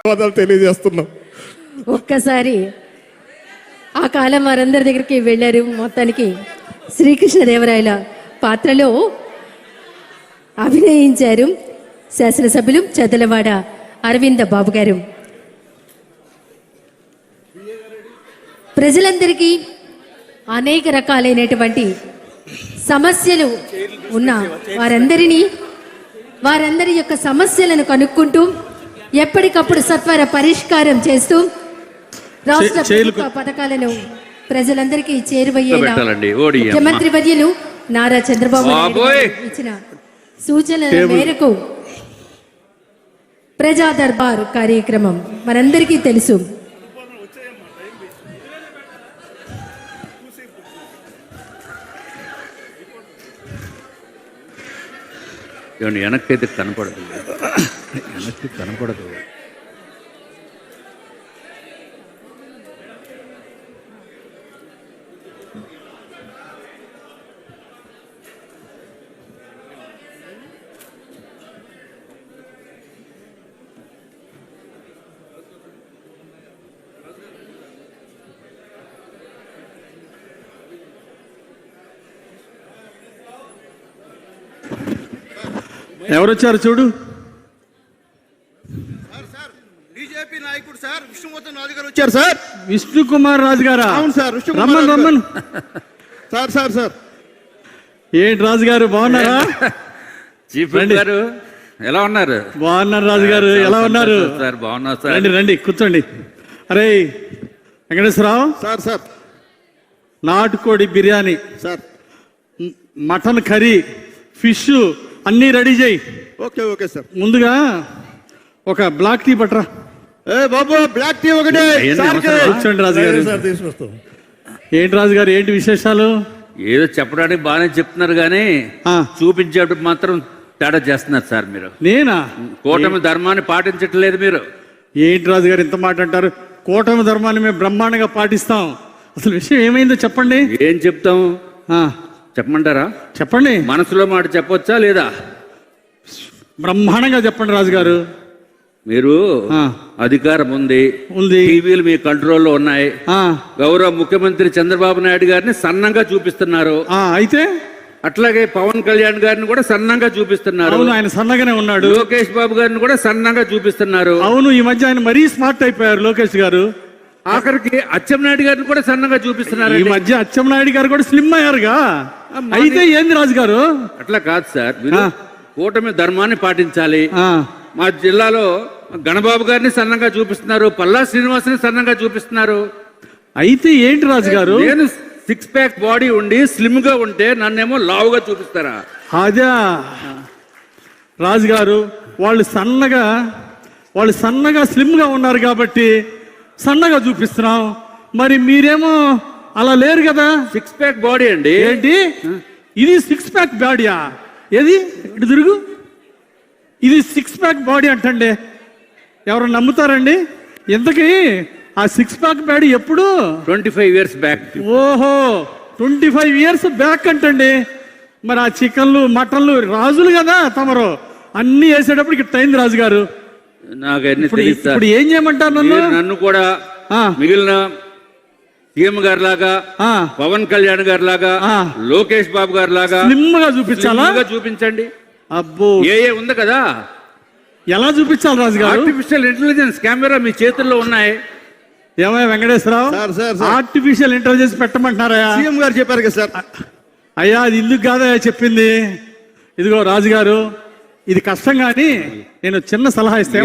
ధన్యవాదాలు తెలియజేస్తున్నాం. ఒక్కసారి ఆ కాలం వారందరి దగ్గరికి వెళ్ళారు. మొత్తానికి శ్రీకృష్ణదేవరాయల పాత్రలో అభినయించారు శాసనసభ్యులు చదలవాడ అరవింద బాబు గారు. ప్రజలందరికీ అనేక రకాలైనటువంటి సమస్యలు ఉన్న వారందరి యొక్క సమస్యలను కనుక్కుంటూ ఎప్పటికప్పుడు సత్వర పరిష్కారం చేస్తూ రాష్ట్ర ప్రభుత్వ పథకాలను ప్రజలందరికీ చేరువయ్యేలా ముఖ్యమంత్రి వర్యులు నారా చంద్రబాబు నాయుడు ఇచ్చిన సూచనల మేరకు ప్రజా దర్బార్ కార్యక్రమం మనందరికీ తెలుసు. వెనక్కైతే కనపడదు. ఎవరు వచ్చారు చూడు. బీజేపీ నాయకుడు సార్ విష్ణువర్ధన్ రాజు గారు వచ్చారు సార్. విష్ణు కుమార్ రాజు గారా? అవును సార్. రమ్మన్ సార్ సార్ సార్ ఏంటి రాజు గారు బాగున్నారా? చీఫ్ గారు ఎలా ఉన్నారు? బాగున్నారు రాజు గారు, ఎలా ఉన్నారు? సార్ బాగున్నారు సార్. రండి రండి కూర్చోండి. అరే వెంకటేశ్వరరావు సార్. సార్ నాటుకోడి biryani sir, mutton curry, fish అన్నీ రెడీ చేయి. Okay okay sir. ముందుగా ఒక బ్లాక్ టీ పట్టరా. ఏ బాబు బ్లాక్ టీ ఒకటే. కూర్చోండి రాజు గారు. ఏంటి రాజు గారు ఏంటి విశేషాలు? ఏదో చెప్పడానికి బాగానే చెప్తున్నారు కానీ చూపించేటప్పుడు మాత్రం తేడా చేస్తున్నారు సార్. మీరు నేనా? కూటమి ధర్మాన్ని పాటించట్లేదు మీరు. ఏంటి రాజు గారు ఇంత మాట అంటారు? కూటమి ధర్మాన్ని మేము బ్రహ్మాండంగా పాటిస్తాం. అసలు విషయం ఏమైందో చెప్పండి. ఏం చెప్తాం చెప్పమంటారా? చెప్పండి. మనసులో మాట చెప్పొచ్చా లేదా? బ్రహ్మాండంగా చెప్పండి రాజు గారు. మీరు అధికారం ఉంది, టీవీలు మీ కంట్రోల్లో ఉన్నాయి. గౌరవ ముఖ్యమంత్రి చంద్రబాబు నాయుడు గారిని సన్నంగా చూపిస్తున్నారు. అయితే అట్లాగే పవన్ కళ్యాణ్ గారిని కూడా సన్నంగా చూపిస్తున్నారు. ఆయన సన్నగానే ఉన్నాడు. లోకేష్ బాబు గారిని కూడా సన్నంగా చూపిస్తున్నారు. అవును, ఈ మధ్య ఆయన మరీ స్మార్ట్ అయిపోయారు లోకేష్ గారు. ఆఖరికి అచ్చెన్నాయుడు గారిని కూడా సన్నగా చూపిస్తున్నారు. ఈ మధ్య అచ్చెన్నాయుడు గారు కూడా స్లిమ్ అయ్యారుగా. అయితే ఏంది రాజు గారు? అట్లా కాదు సార్, మీరు కూటమి ధర్మాన్ని పాటించాలి. మా జిల్లాలో గణబాబు గారిని సన్నంగా చూపిస్తున్నారు, పల్లా శ్రీనివాసుని సన్నంగా చూపిస్తున్నారు. అయితే ఏంటి రాజు గారు? నేను 6 ప్యాక్ బాడీ ఉండి స్లిమ్ గా ఉంటే నన్నేమో లావుగా చూపిస్తారా? అదే రాజు గారు, వాళ్ళు సన్నగా స్లిమ్ గా ఉన్నారు కాబట్టి సన్నగా చూపిస్తున్నాం. మరి మీరేమో అలా లేరు కదా. 6 ప్యాక్ బాడీ అండి. ఏంటి ఇది 6 ప్యాక్ బాడీయా? ఏది ఇటు తిరుగు. ఇది 6 ప్యాక్ బాడీ అంటండి. ఎవరు నమ్ముతారండి? ఇంతకీ ఆ 6 ప్యాక్ బాడీ ఎప్పుడు? 25 years బ్యాక్. ఓహో, 25 years బ్యాక్ అంటండి. మరి ఆ చికెన్లు మటన్లు రాజులు కదా తమరు, అన్ని వేసేటప్పుడు ఇట్లా అయింది రాజు గారు. ఇప్పుడు ఏం చేయమంటారు నన్ను కూడా? మిగిలిన సీఎం గారి లాగా, పవన్ కళ్యాణ్ గారి లాగా, లోకేష్ బాబు గారి లాగా స్లిమ్గా చూపించాలా? చూపించండి. అబ్బో, ఏ ఉంది కదా. ఎలా చూపించాలి రాజు గారు? ఆర్టిఫిషియల్ ఇంటెలిజెన్స్ కెమెరా మీ చేతుల్లో ఉన్నాయి. ఏమయ్య వెంకటేశ్వరరావు, ఆర్టిఫిషియల్ ఇంటెలిజెన్స్ పెట్టమంటున్నారా? సీఎం గారు చెప్పారు కదా సార్. అయ్యా అది ఇందుకు కాదా చెప్పింది. ఇదిగో రాజు గారు, ఇది కష్టం కానీ నేను చిన్న సలహా ఇస్తే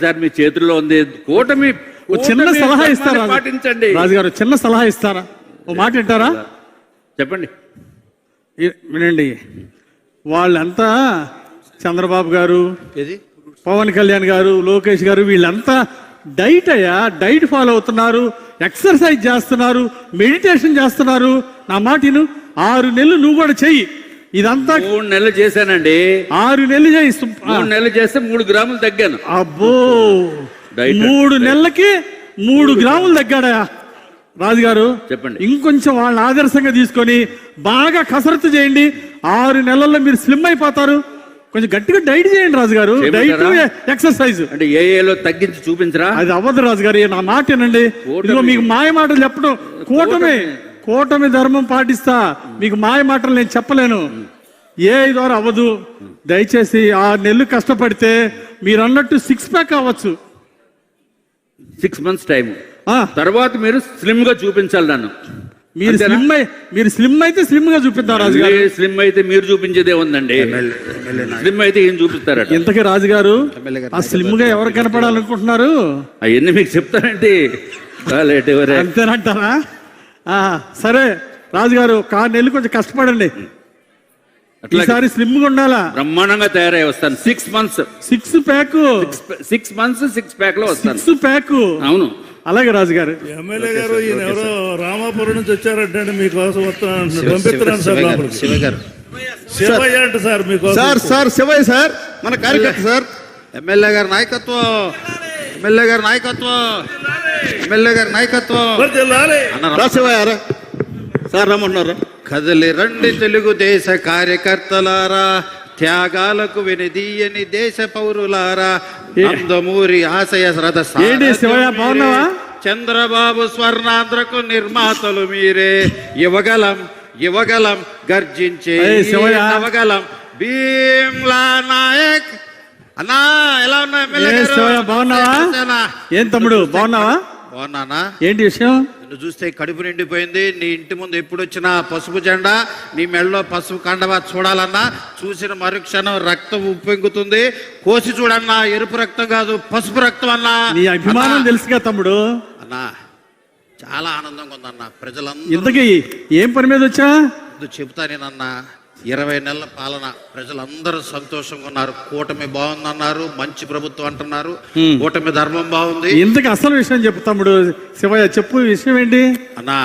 సార్, మీ చేతుల్లో ఉంది. కూటమి చిన్న సలహా ఇస్తారా? పాటించండి రాజుగారు, చిన్న సలహా ఇస్తారా? ఓ మాట వింటారా? చెప్పండి. వినండి, వాళ్ళంతా చంద్రబాబు గారు, పవన్ కళ్యాణ్ గారు, లోకేష్ గారు, వీళ్ళంతా డైట్ ఫాలో అవుతున్నారు, ఎక్సర్సైజ్ చేస్తున్నారు, మెడిటేషన్ చేస్తున్నారు. నా మాటను 6 నెలలు నువ్వు కూడా చెయ్యి. ఇదంతా 3 నెలలు చేశానండి. 6 నెలలు చేయి. 3 నెలలు చేస్తే 3 గ్రాములు తగ్గాను. అబ్బో, 3 నెలలకి 3 గ్రాములు తగ్గాడా? రాజుగారు చెప్పండి. ఇంకొంచెం వాళ్ళని ఆదర్శంగా తీసుకొని బాగా కసరత్తు చేయండి. 6 నెలల్లో మీరు స్లిమ్ అయిపోతారు. కొంచెం గట్టిగా డైట్ చేయండి రాజుగారు. డైట్ చేయమంటారా? ఎక్సర్సైజ్ అంటే ఏఏలో తగ్గించి చూపించరా? అది అవ్వదు రాజుగారు. నా మాట వినండి. ఇదిగో మీకు మాయ మాటలు చెప్పడం కూటమి ధర్మం పాటిస్తా. మీకు మాయ మాటలు నేను చెప్పలేను. ఏ ద్వారా అవ్వదు. దయచేసి 6 నెలలు కష్టపడితే మీరు అన్నట్టు 6 ప్యాక్ అవ్వచ్చు. 6 months టైం ఆ, తర్వాత మీరు స్లిమ్ గా చూపించాలి నన్ను. మీరు స్లిమ్ అయితే స్లిమ్ గా చూపిద్దాం రాజుగారు. స్లిమ్ అయితే మీరు చూపించేదే ఉందండి. స్లిమ్ అయితే ఏం చూపిస్తారట? ఇంతకీ రాజుగారు ఆ స్లిమ్ గా ఎవరు కనపడాలనుకుంటున్నారు? అవన్నీ మీకు చెప్తానండి. అంతేనంటారా? ఆ, సరే రాజుగారు 6 నెలలు కొంచెం కష్టపడండి. ఈసారి స్లిమ్ గా ఉండాలా? బ్రహ్మాండంగా తయారై వస్తాను. 6 months 6 ప్యాక్ 6 months 6 pack లో వస్తాను. 6 ప్యాక్. అవును. అలాగే రాజుగారు. ఎమ్మెల్యే గారు ఈయన ఎవరో రామాపురం నుంచి వచ్చారంటే మీకోసం వస్తున్నాను, పంపిస్తున్నాను సార్ లోపలికి. శివయ్య అంట సార్ మీకోసం. సార్ శివయ్య సార్ మన కార్యకర్త సార్. ఎమ్మెల్యే గారి నాయకత్వం, ఎమ్మెల్యే గారి నాయకత్వం, ఎమ్మెల్యే గారి నాయకత్వం. వర్ధిల్లాలి. రా శివయ్య రా. సార్ రమ్మంటున్నారు. కదలి రండి తెలుగుదేశ కార్యకర్తలారా, త్యాగాలకు వెనుదీయని దేశ పౌరులారా, నందమూరి ఆశయ రథ ఏంటి శివయ్య, బాగున్నావా? చంద్రబాబు స్వర్ణాంధ్రకు నిర్మాతలు మీరే. యువగలం గర్జించే శివయ్య. నవగలం భీమ్లా నాయక్. అన్నా ఎలా ఉన్నా ఎమ్మెల్యే గారు? శివయ్య బాగున్నావా? ఏం తమ్ముడు బాగున్నావా? బాగున్నానా? ఏంటి విషయం? నిన్ను చూస్తే కడుపు నిండిపోయింది. నీ ఇంటి ముందు ఎప్పుడు వచ్చినా పసుపు జెండా, నీ మెడలో పసుపు కండవా చూడాలన్నా చూసిన మరుక్షణం రక్తం ఉప్పొంగుతుంది. కోసి చూడన్నా, ఎరుపు రక్తం కాదు పసుపు రక్తం అన్నా. నీ అభిమానం తెలుసుగా తమ్ముడు. అన్నా చాలా ఆనందంగా ఉందన్నా. ప్రజలందరూ ఇంతకీ ఏం పని మీద వచ్చా? చెబుతా నేనన్నా. 20 నెలల పాలన, ప్రజలందరూ సంతోషంగా ఉన్నారు. కూటమి బాగుందన్నారు, మంచి ప్రభుత్వం అంటున్నారు. కూటమి ధర్మం బాగుంది. ఇంతకీ అసలు విషయం చెప్పు తమ్ముడు. శివయ్య చెప్పు, విషయం ఏంటి? అన్నా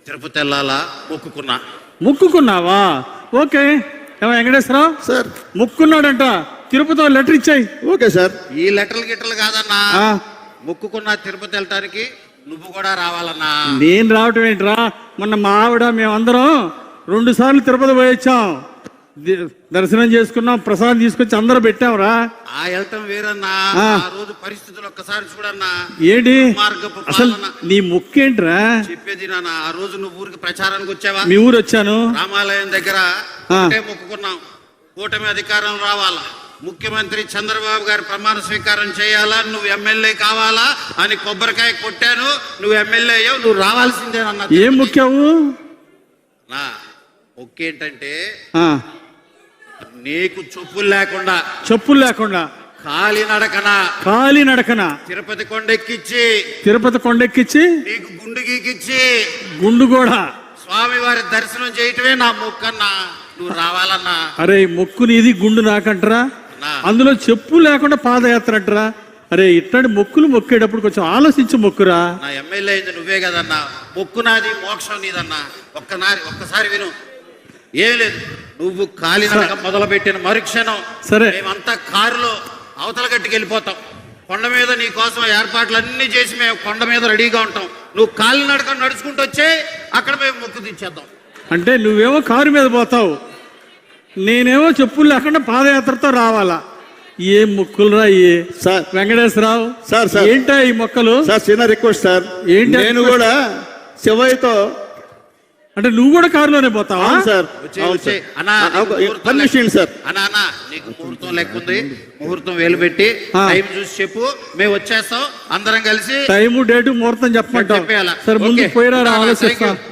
తిరుపతి వెళ్ళాలా ముక్కుకున్నావా? ఓకే. వెంకటేశ్వరరావు సార్ ముక్కున్నాడంట. తిరుపతిలో లెటర్ ఇచ్చాయి. Okay sir. ఈ లెటర్లు గిట్టలు కాదన్నా. మొక్కుకున్న తిరుపతి వెళ్ళటానికి నువ్వు కూడా రావాలన్నా. నేను రావటం ఏంట్రా? మొన్న మా ఆవిడ మేమందరం 2 సార్లు తిరుపతి పోయి వచ్చాం. దర్శనం చేసుకున్నాం, ప్రసాదం తీసుకొచ్చి అందరూ పెట్టాంరా. ఆ వెళ్ళటం వేరన్నా. ఆ రోజు పరిస్థితులు ఒక్కసారి చూడన్నా. ఏంటి మార్గపు అసలు పాలన. నీ ముక్కు ఏంట్రా? చెప్పేది నాన్న. ఆ రోజు నువ్వు ఊరికి ప్రచారానికి వచ్చావా? మీ ఊరు వచ్చాను. రామాలయం దగ్గర ఒకటే మొక్కుకున్నాం, కూటమి అధికారం రావాలా, ముఖ్యమంత్రి చంద్రబాబు గారు ప్రమాణ స్వీకారం చేయాలా, నువ్వు ఎమ్మెల్యే కావాలా అని కొబ్బరికాయ కొట్టాను. నువ్వు ఎమ్మెల్యే అయ్యావు, నువ్వు రావాల్సిందేనన్నా. ఏం ముఖ్యావు? నా మొక్కేంటంటే నీకు చెప్పులు లేకుండా కాలినడకన తిరుపతి కొండెక్కిచ్చి నీకు గుండు గీకిచ్చి గుండు కూడా స్వామి వారి దర్శనం చేయటమే నా మొక్కన్నా. నువ్వు రావాలన్నా. అరే మొక్కు నీది, గుండు నాకంటరా. అందులో చెప్పు లేకుండా పాదయాత్ర అంటరా. అరే ఇట్లాంటి మొక్కులు మొక్కేటప్పుడు కొంచెం ఆలోచించి మొక్కురా. నా ఎమ్మెల్యే అయింది నువ్వే కదన్నా. మొక్కు నాది, మోక్షం నీదన్నా. ఒక్కసారి విను. ఏం లేదు, నువ్వు కాలినడక మొదలు పెట్టిన మరుక్షణం సరే మేమంతా కారులో అవతల గట్టుకు వెళ్ళిపోతాం. కొండ మీద నీ కోసం ఏర్పాట్లు అన్ని చేసి మేము కొండ మీద రెడీగా ఉంటాం. నువ్వు కాలినడక నడుచుకుంటూ వచ్చే అక్కడ మేము మొక్కు తీర్చేద్దాం. అంటే నువ్వేమో కారు మీద పోతావు, నేనేమో చెప్పులు లేకుండా పాదయాత్రతో రావాలా? ఏం మొక్కులురా ఇయ్యి? సార్ వెంకటేశ్వరరావు సార్ ఏంటా ఈ మొక్కలు? సార్ చిన్న రిక్వెస్ట్ సార్. ఏంటి? నేను కూడా శివయ్యతో. అంటే నువ్వు కూడా కారులోనే పోతావా? Sir permission sir. అన్నా నీకు ముహూర్తం లెక్క ఉంది, ముహూర్తం వేలు పెట్టి టైం చూసి చెప్పు, మేము వచ్చేస్తాం అందరం కలిసి. టైము డేటు ముహూర్తం చెప్పమంటావు. చెప్పేయాలా? సరే ముందు ఓకే. పోయిరా, ఉంటానా? ఆలోచిస్తాం. థాంక్యూ.